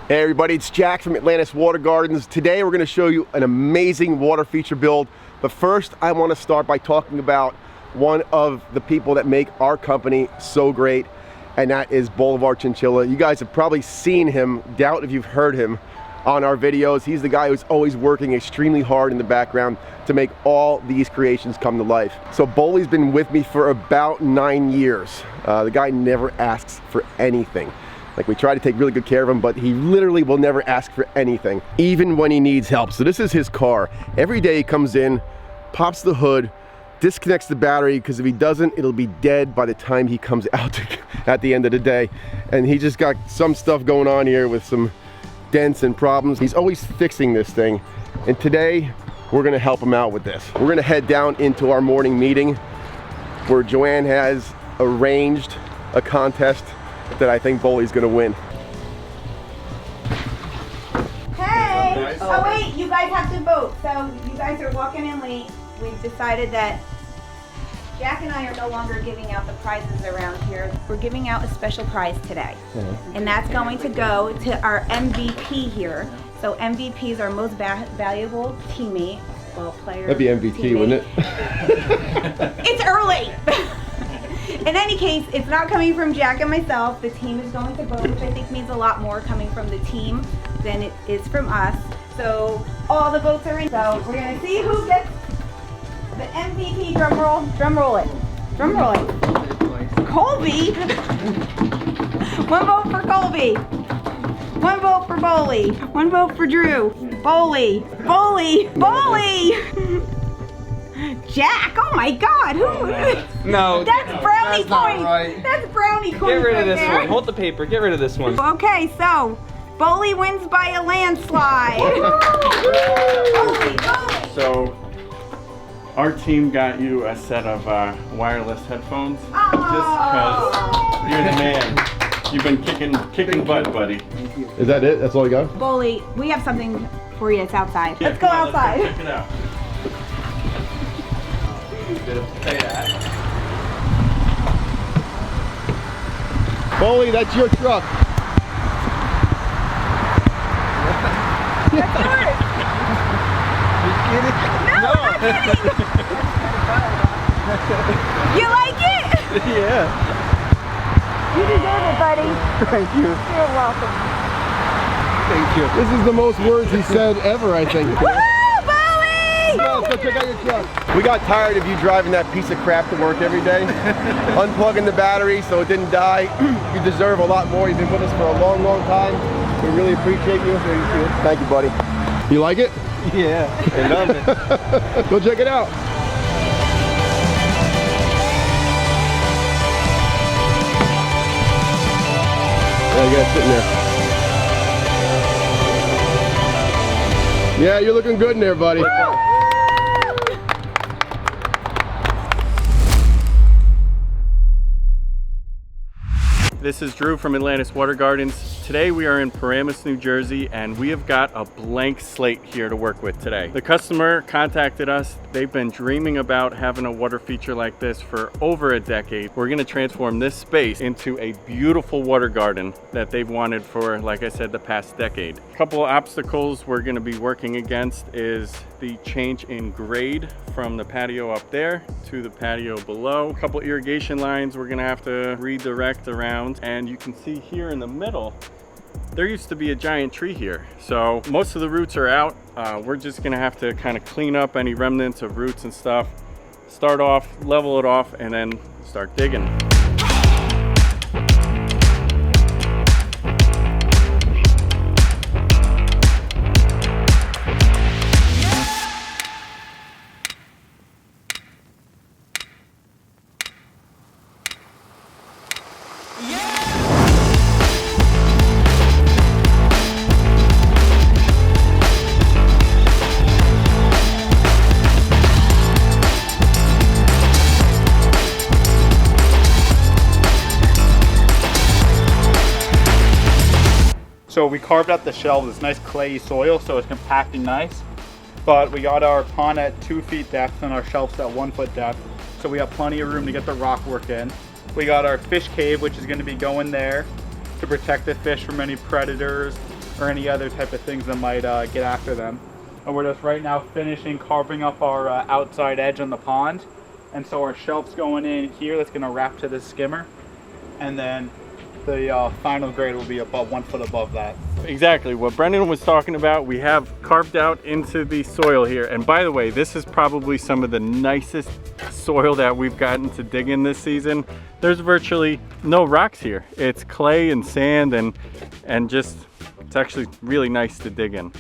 Hey everybody, it's Jack from Atlantis Water Gardens. Today we're going to show you an amazing water feature build. But first, I want to start by talking about one of the people that make our company so great, and that is Boulevard Chinchilla. You guys have probably seen him, doubt if you've heard him on our videos. He's the guy who's always working extremely hard in the background to make all these creations come to life. So Bowley's been with me for about 9 years. The guy never asks for anything. Like, we try to take really good care of him, but he literally will never ask for anything, even when he needs help. So this is his car. Every day he comes in, pops the hood, disconnects the battery, because if he doesn't, it'll be dead by the time he comes out at the end of the day. And he just got some stuff going on here with some dents and problems. He's always fixing this thing. And today, we're gonna help him out with this. We're gonna head down into our morning meeting where Joanne has arranged a contest that I think Bowley's gonna win. Hey! Oh wait, you guys have to vote. So you guys are walking in late. We've decided that Jack and I are no longer giving out the prizes around here. We're giving out a special prize today. And that's going to go to our MVP here. So MVP is our most valuable teammate. Well, player. That'd be MVP, teammate. Wouldn't it? It's early! In any case, it's not coming from Jack and myself. The team is going to vote, which I think means a lot more coming from the team than it is from us. So all the votes are in. So we're gonna see who gets the MVP. Drum roll. Drum roll it. Drum roll it. Colby. One vote for Colby. One vote for Bowley. One vote for Drew. Bowley. Bowley. Bowley. Jack, oh my God, who? No, that's brownie that's not points. right. That's brownie points. Get rid of this there. one. Hold the paper. Get rid of this one. Okay, so Bowley wins by a landslide. Bowley. So, our team got you a set of wireless headphones. Oh. Just because you're the man. You've been kicking butt, buddy. Is that it? That's all you got? Bowley, we have something for you. It's outside. Yeah, Let's go come on, outside. Let's go check it out. Say that. Bowley, that's your truck. That's yours. You kidding? No, I'm not kidding. You like it? Yeah. You deserve it, buddy. Thank you. You're welcome. Thank you. This is the most words he said ever, I think. Woo, Bowley! Let's go check out your truck. We got tired of you driving that piece of crap to work every day, unplugging the battery so it didn't die. You deserve a lot more. You've been with us for a long, long time. We really appreciate you. Thank you, buddy. You like it? Yeah, I love it. Go check it out. Yeah, you guys sitting there. Yeah, you're looking good in there, buddy. This is Drew from Atlantis Water Gardens. Today we are in Paramus, New Jersey, and we have got a blank slate here to work with today. The customer contacted us. They've been dreaming about having a water feature like this for over a decade. We're gonna transform this space into a beautiful water garden that they've wanted for, like I said, the past decade. A couple of obstacles we're gonna be working against is the change in grade from the patio up there to the patio below. A couple irrigation lines we're gonna have to redirect around. And you can see here in the middle, there used to be a giant tree here. So most of the roots are out. We're just gonna have to kind of clean up any remnants of roots and stuff. Start off, level it off, and then start digging. So we carved out the shelves, it's nice clayey soil, so it's compacting nice. But we got our pond at 2 feet depth and our shelves at 1 foot depth. So we have plenty of room to get the rock work in. We got our fish cave, which is gonna be going there to protect the fish from any predators or any other type of things that might get after them. And we're just right now finishing carving up our outside edge on the pond. And so our shelf's going in here, that's gonna wrap to the skimmer. And then the final grade will be about 1 foot above that. Exactly what Brendan was talking about. We have carved out into the soil here. And by the way, this is probably some of the nicest soil that we've gotten to dig in this season. There's virtually no rocks here. It's clay and sand and just, it's actually really nice to dig in.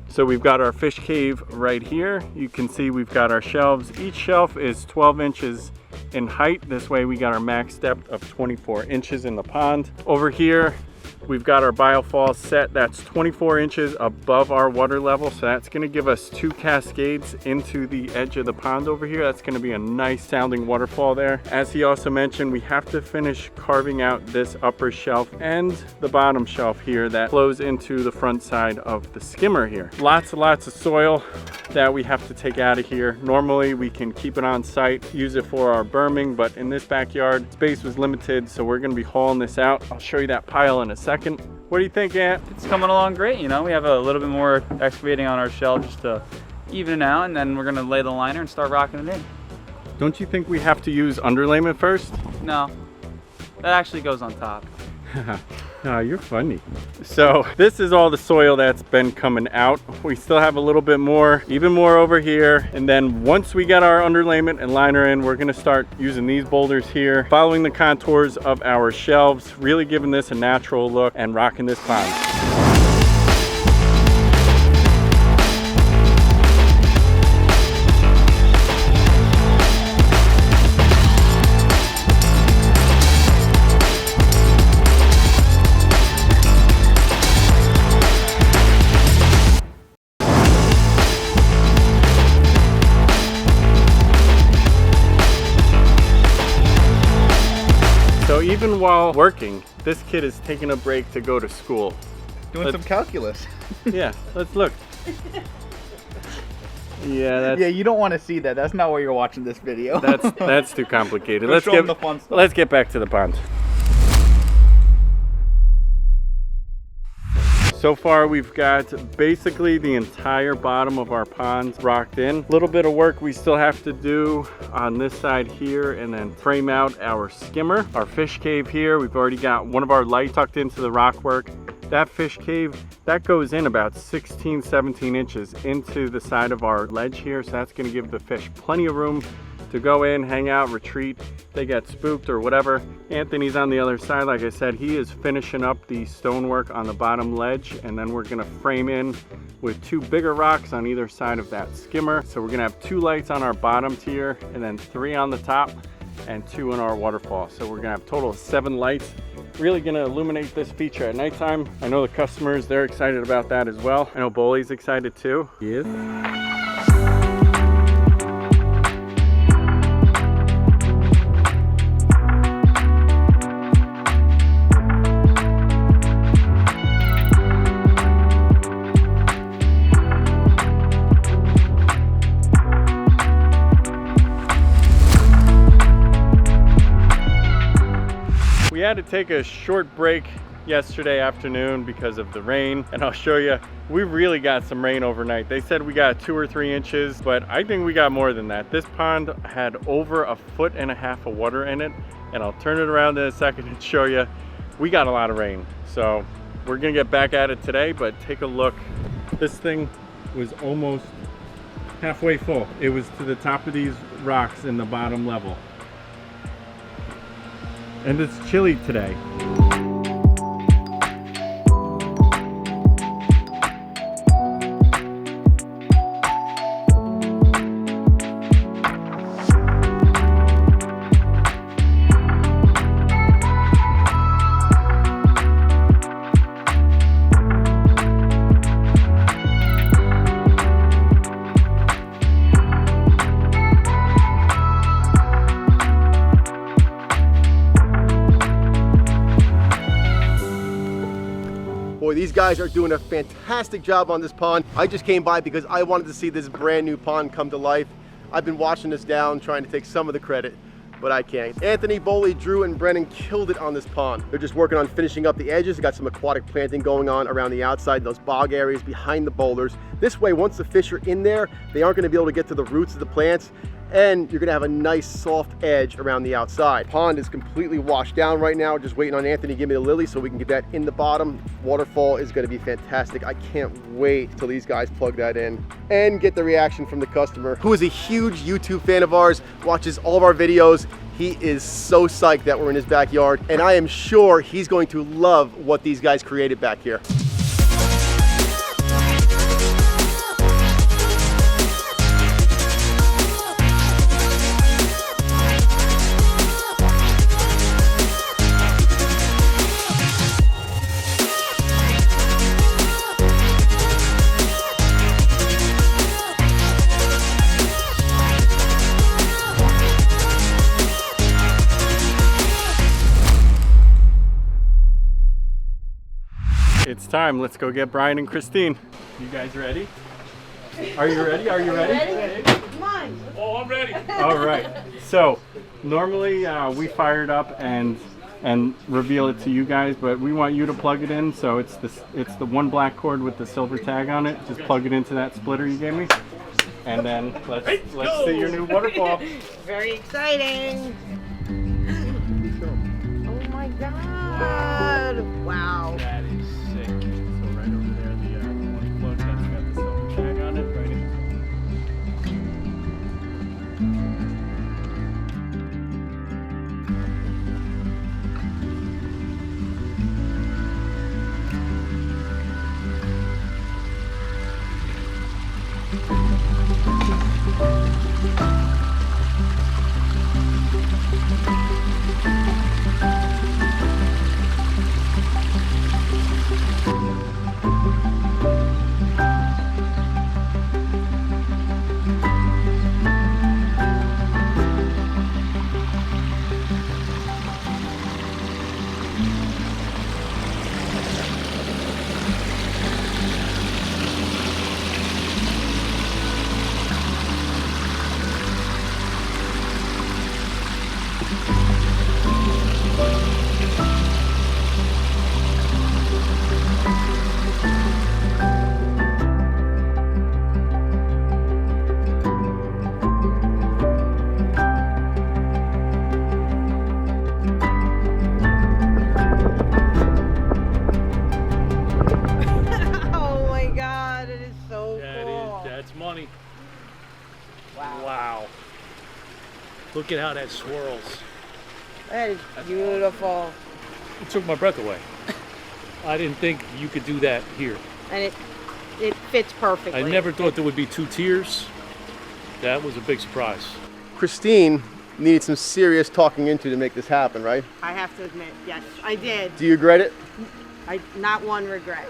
So we've got our fish cave right here. You can see we've got our shelves. Each shelf is 12 inches in height. This way we got our max depth of 24 inches in the pond. Over here, we've got our biofall set that's 24 inches above our water level. So that's gonna give us 2 cascades into the edge of the pond over here. That's gonna be a nice sounding waterfall there. As he also mentioned, we have to finish carving out this upper shelf and the bottom shelf here that flows into the front side of the skimmer here. Lots and lots of soil that we have to take out of here. Normally we can keep it on site, use it for our berming, but in this backyard, space was limited, so we're gonna be hauling this out. I'll show you that pile in a second. What do you think, Ant? It's coming along great, you know. We have a little bit more excavating on our shelf just to even it out, and then we're gonna lay the liner and start rocking it in. Don't you think we have to use underlayment first? No, that actually goes on top. Oh, you're funny. So this is all the soil that's been coming out. We still have a little bit more, even more over here. And then once we get our underlayment and liner in, we're gonna start using these boulders here, following the contours of our shelves, really giving this a natural look and rocking this pond. So even while working, this kid is taking a break to go to school. Doing some calculus. Yeah, let's look. Yeah, that's Yeah, you don't want to see that. That's not why you're watching this video. that's too complicated. Go Let's show get 'em the fun stuff. let's get back to the pond. So far we've got basically the entire bottom of our pond rocked in. A little bit of work we still have to do on this side here and then frame out our skimmer. Our fish cave here, we've already got one of our lights tucked into the rock work. That fish cave, that goes in about 16, 17 inches into the side of our ledge here. So that's gonna give the fish plenty of room to go in, hang out, retreat. They get spooked or whatever. Anthony's on the other side. Like I said, he is finishing up the stonework on the bottom ledge, and then we're gonna frame in with 2 bigger rocks on either side of that skimmer. So we're gonna have 2 lights on our bottom tier and then 3 on the top and 2 in our waterfall. So we're gonna have a total of 7 lights. Really gonna illuminate this feature at nighttime. I know the customers, they're excited about that as well. I know Boley's excited too. He is. We had to take a short break yesterday afternoon because of the rain, and I'll show you, we really got some rain overnight. They said we got 2 or 3 inches, but I think we got more than that. This pond had over 1.5 feet of water in it, and I'll turn it around in a second and show you. We got a lot of rain, so we're gonna get back at it today, but take a look. This thing was almost halfway full. It was to the top of these rocks in the bottom level. And it's chilly today. Boy, these guys are doing a fantastic job on this pond. I just came by because I wanted to see this brand new pond come to life. I've been watching this down, trying to take some of the credit. but I can't. Anthony, Boley, Drew, and Brennan killed it on this pond. They're just working on finishing up the edges. They got some aquatic planting going on around the outside, those bog areas behind the boulders. This way, once the fish are in there, they aren't gonna be able to get to the roots of the plants, and you're gonna have a nice soft edge around the outside. Pond is completely washed down right now. Just waiting on Anthony to give me the lily so we can get that in the bottom. Waterfall is gonna be fantastic. I can't wait till these guys plug that in and get the reaction from the customer, who is a huge YouTube fan of ours, watches all of our videos. He is so psyched that we're in his backyard, and I am sure he's going to love what these guys created back here. It's time. Let's go get Brian and Christine. You guys ready? Are you ready? Are you ready? Come on. Oh, I'm ready. All right. So normally we fire it up and reveal it to you guys, but we want you to plug it in. So it's the one black cord with the silver tag on it. Just plug it into that splitter you gave me, and then let's see your new waterfall. Very exciting. Oh my God. Wow. That is sick. So right over there, the one plug that's got the silver tag on it, right in. Look at how that swirls. That is beautiful. It took my breath away. I didn't think you could do that here. And it fits perfectly. I never thought there would be 2 tiers. That was a big surprise. Christine needed some serious talking into to make this happen, right? I have to admit, yes, I did. Do you regret it? Not one regret.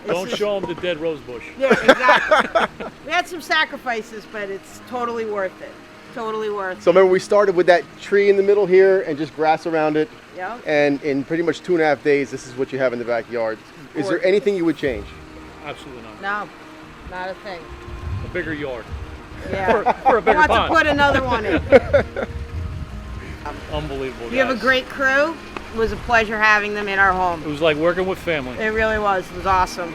Don't show them the dead rose bush. Yeah, exactly. We had some sacrifices, but it's totally worth it. Totally worth it. So remember, we started with that tree in the middle here and just grass around it. Yep. And in pretty much 2.5 days, this is what you have in the backyard. Is there anything you would change? Absolutely not. No, not a thing. A bigger yard. Yeah. For a bigger I want pond. to put another one in. Unbelievable, guys. You have a great crew. It was a pleasure having them in our home. It was like working with family. It really was. It was awesome.